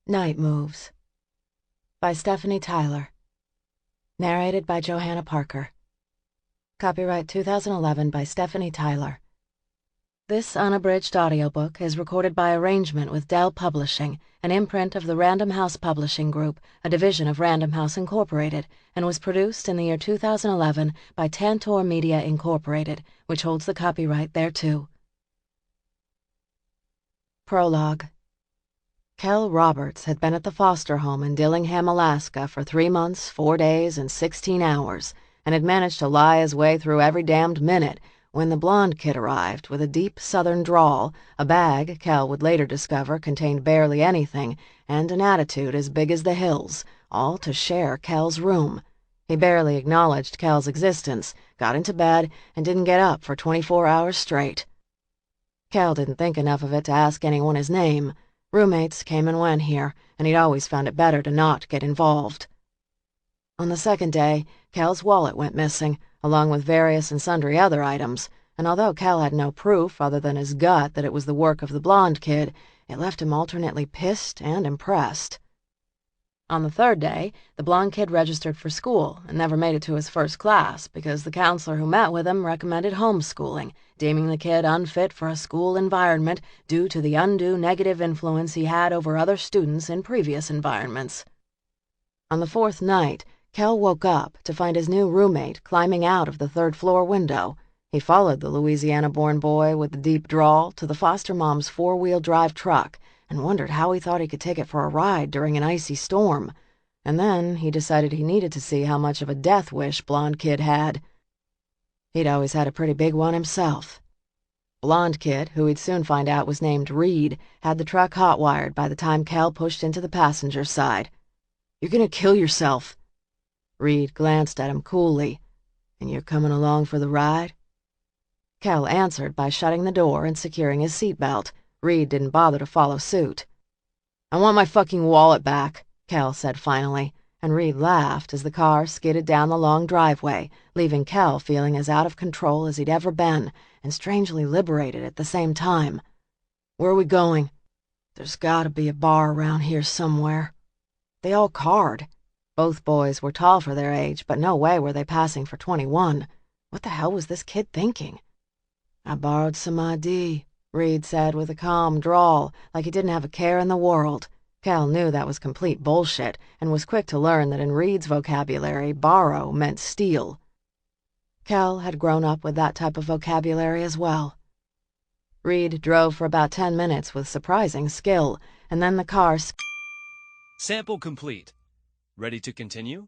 Night Moves by Stephanie Tyler. Narrated by Johanna Parker. Copyright 2011 by Stephanie Tyler. This unabridged audiobook is recorded by arrangement with Dell Publishing, an imprint of the Random House Publishing Group, a division of Random House Incorporated, and was produced in the year 2011 by Tantor Media Incorporated, which holds the copyright thereto. Prologue. Kell Roberts had been at the foster home in Dillingham, Alaska for 3 months, 4 days, and 16 hours, and had managed to lie his way through every damned minute when the blonde kid arrived with a deep southern drawl, a bag Kell would later discover contained barely anything, and an attitude as big as the hills, all to share Kell's room. He barely acknowledged Kell's existence, got into bed, and didn't get up for 24 hours straight. Kell didn't think enough of it to ask anyone his name. Roommates came and went here, and he'd always found it better to not get involved. On the second day, Kell's wallet went missing, along with various and sundry other items, and although Kell had no proof other than his gut that it was the work of the blonde kid, it left him alternately pissed and impressed. On the third day, the blonde kid registered for school and never made it to his first class because the counselor who met with him recommended homeschooling, deeming the kid unfit for a school environment due to the undue negative influence he had over other students in previous environments. On the fourth night, Kell woke up to find his new roommate climbing out of the third-floor window. He followed the Louisiana-born boy with the deep drawl to the foster mom's four-wheel-drive truck and wondered how he thought he could take it for a ride during an icy storm. And then he decided he needed to see how much of a death wish blonde kid had. He'd always had a pretty big one himself. Blonde kid, who he'd soon find out was named Reed, had the truck hot-wired by the time Kell pushed into the passenger side. "You're gonna kill yourself." Reed glanced at him coolly. "And you're coming along for the ride?" Kell answered by shutting the door and securing his seatbelt. Reed didn't bother to follow suit. "I want my fucking wallet back," Kell said finally, and Reed laughed as the car skidded down the long driveway, leaving Kell feeling as out of control as he'd ever been, and strangely liberated at the same time. "Where are we going?" "There's gotta be a bar around here somewhere." They all card. Both boys were tall for their age, but no way were they passing for 21. What the hell was this kid thinking? "I borrowed some ID," Reed said with a calm drawl, like he didn't have a care in the world. Kell knew that was complete bullshit, and was quick to learn that in Reed's vocabulary, borrow meant steal. Kell had grown up with that type of vocabulary as well. Reed drove for about 10 minutes with surprising skill, and then the car... Sample complete. Ready to continue?